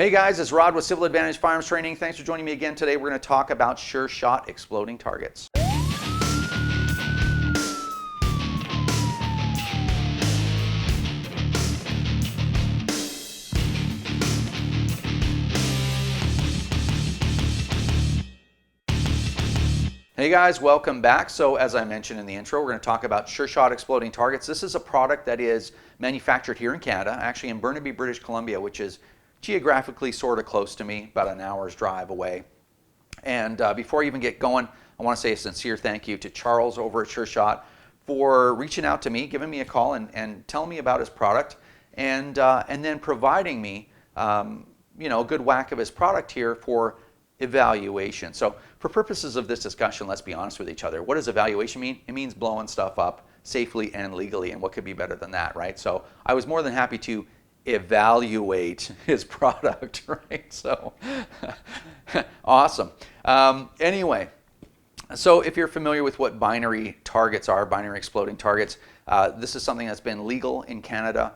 Hey guys, it's Rod with Civil Advantage Firearms Training. Thanks for joining me again today. We're going to talk about sure shot exploding targets. Hey guys, welcome back. So as I mentioned in the intro, we're going to talk about sure shot exploding targets. This is a product that is manufactured here in Canada, actually in Burnaby, British Columbia, which is geographically sort of close to me, about an hour's drive away. And before I even get going, I want to say a sincere thank you to Charles over at Sure Shot for reaching out to me, giving me a call and telling me about his product, and then providing me a good whack of his product here for evaluation. So for purposes of this discussion, let's be honest with each other. What does evaluation mean? It means blowing stuff up safely and legally, and what could be better than that, right? So I was more than happy to evaluate his product, right? So awesome. Anyway, so if you're familiar with what binary targets are, binary exploding targets, this is something that's been legal in Canada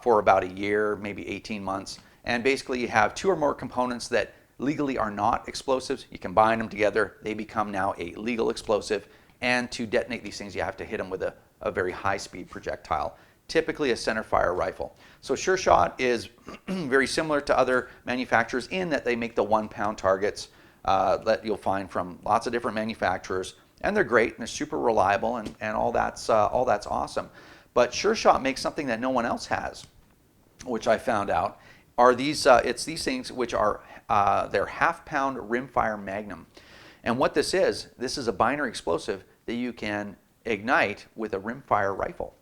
for about a year, maybe 18 months. And basically you have two or more components that legally are not explosives. You combine them together, they become now a legal explosive. And to detonate these things, you have to hit them with a very high-speed projectile, typically a center fire rifle. So Sure Shot is very similar to other manufacturers in that they make the 1 pound targets that you'll find from lots of different manufacturers. And they're great and they're super reliable and all that's awesome. But Sure Shot makes something that no one else has, which I found out, are these, it's these things which are, they're half-pound rimfire magnum. And what this is a binary explosive that you can ignite with a rimfire rifle.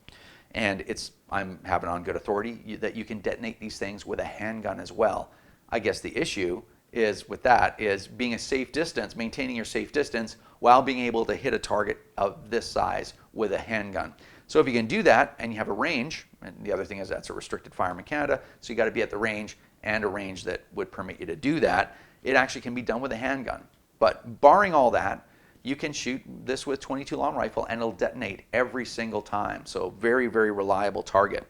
And I'm having on good authority that you can detonate these things with a handgun as well. I guess the issue is with that is being a safe distance, maintaining your safe distance while being able to hit a target of this size with a handgun. So if you can do that and you have a range, and the other thing is that's a restricted firearm in Canada, so you got to be at the range and a range that would permit you to do that, it actually can be done with a handgun. But barring all that, you can shoot this with 22 long rifle and it'll detonate every single time. So very, very reliable target.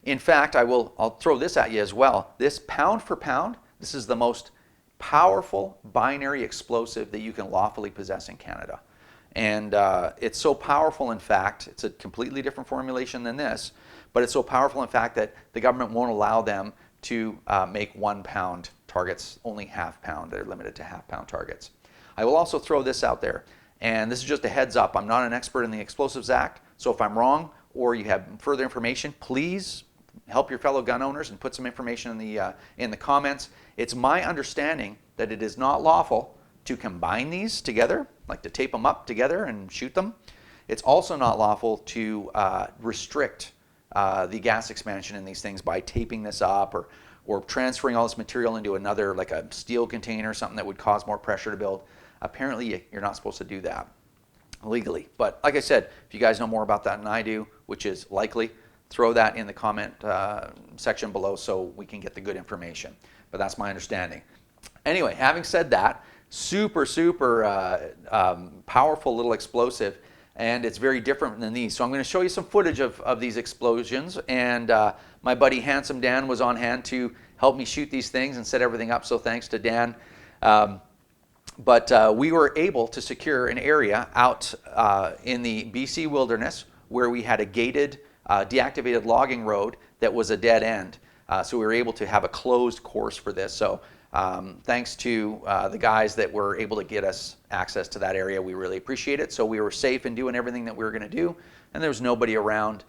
In fact, I'll throw this at you as well. This pound for pound, this is the most powerful binary explosive that you can lawfully possess in Canada. And it's so powerful, in fact, it's a completely different formulation than this, but it's so powerful, in fact, that the government won't allow them to make 1 pound targets, only half pound. They're limited to half pound targets. I will also throw this out there, and this is just a heads up. I'm not an expert in the Explosives Act, so if I'm wrong or you have further information, please help your fellow gun owners and put some information in the comments. It's my understanding that it is not lawful to combine these together, like to tape them up together and shoot them. It's also not lawful to restrict the gas expansion in these things by taping this up or transferring all this material into another, like a steel container, something that would cause more pressure to build. Apparently, you're not supposed to do that legally. But like I said, if you guys know more about that than I do, which is likely, throw that in the comment section below so we can get the good information. But that's my understanding. Anyway, having said that, super powerful little explosive, and it's very different than these. So I'm going to show you some footage of these explosions, and my buddy Handsome Dan was on hand to help me shoot these things and set everything up, so thanks to Dan. But we were able to secure an area out in the BC wilderness where we had a gated, deactivated logging road that was a dead end. So we were able to have a closed course for this. So thanks to the guys that were able to get us access to that area, we really appreciate it. So we were safe in doing everything that we were going to do, and there was nobody around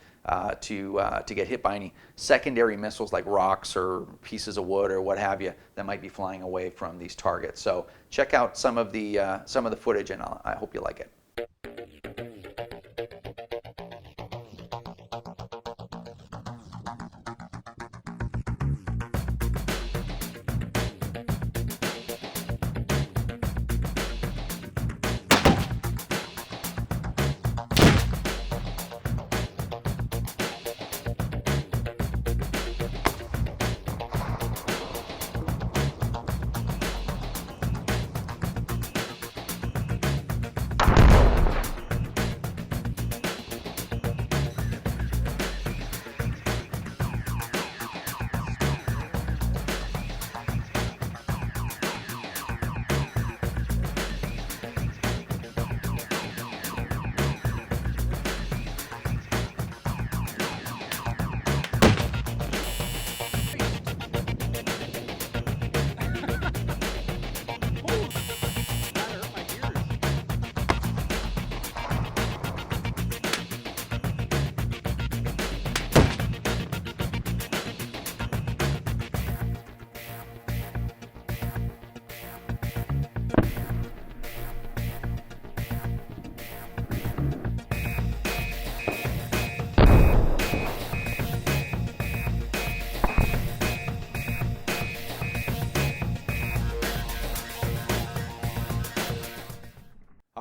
to get hit by any secondary missiles like rocks or pieces of wood or what have you that might be flying away from these targets. So check out some of the footage, and I hope you like it.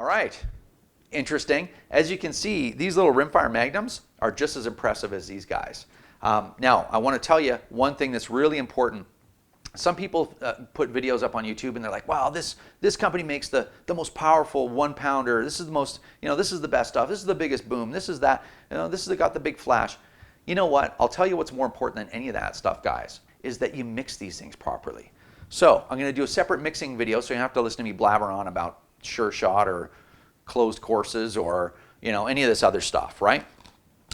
right. Interesting. As you can see, these little rimfire magnums are just as impressive as these guys. Now, I want to tell you one thing that's really important. Some people put videos up on YouTube and they're like, wow, this company makes the most powerful 1-pounder. This is the most, this is the best stuff. This is the biggest boom. This is that, this has got the big flash. You know what? I'll tell you what's more important than any of that stuff, guys, is that you mix these things properly. So I'm going to do a separate mixing video, so you don't have to listen to me blabber on about Sure Shot or closed courses or any of this other stuff, right?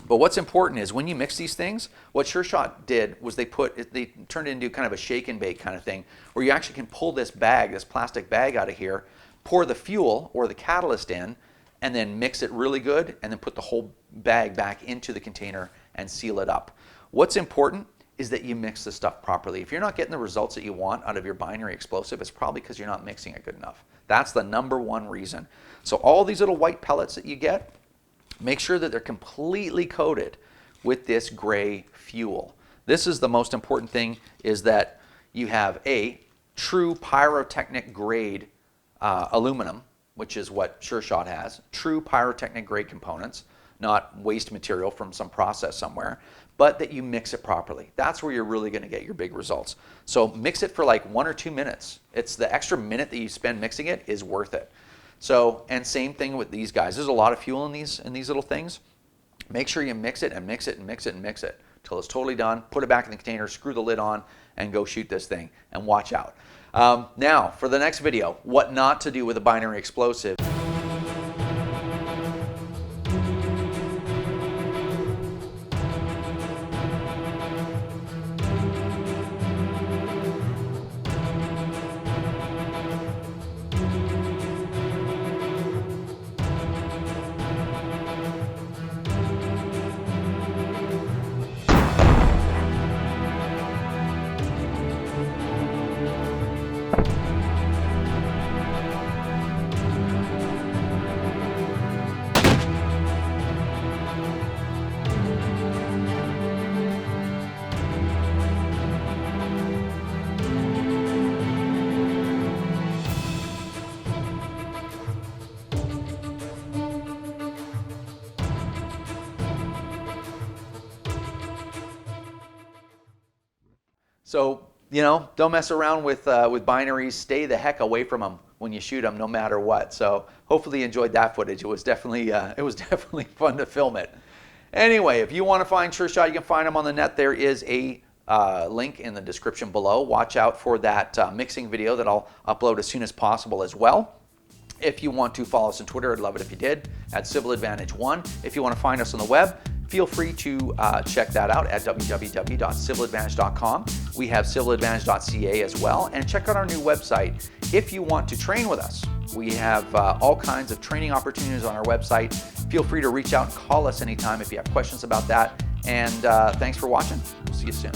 But what's important is when you mix these things, what Sure Shot did was they turned it into kind of a shake and bake kind of thing, where you actually can pull this plastic bag out of here, pour the fuel or the catalyst in, and then mix it really good, and then put the whole bag back into the container and seal it up. What's important is that you mix the stuff properly. If you're not getting the results that you want out of your binary explosive, it's probably because you're not mixing it good enough. That's the #1 reason. So all these little white pellets that you get, make sure that they're completely coated with this gray fuel. This is the most important thing, is that you have a true pyrotechnic grade aluminum, which is what Sure Shot has, true pyrotechnic grade components, not waste material from some process somewhere, but that you mix it properly. That's where you're really going to get your big results. So mix it for like 1 or 2 minutes. It's the extra minute that you spend mixing it is worth it. So, and same thing with these guys. There's a lot of fuel in these little things. Make sure you mix it and mix it and mix it and mix it till it's totally done. Put it back in the container, screw the lid on, and go shoot this thing. And watch out. Now, for the next video, what not to do with a binary explosive. So, don't mess around with binaries. Stay the heck away from them when you shoot them, no matter what. So, hopefully you enjoyed that footage. It was definitely fun to film it. Anyway, if you want to find Sure Shot, you can find them on the net. There is a link in the description below. Watch out for that mixing video that I'll upload as soon as possible as well. If you want to follow us on Twitter, I'd love it if you did, at Civil Advantage 1. If you want to find us on the web, feel free to check that out at www.civiladvantage.com. We have civiladvantage.ca as well, and check out our new website. If you want to train with us, we have all kinds of training opportunities on our website. Feel free to reach out and call us anytime if you have questions about that. And thanks for watching. We'll see you soon.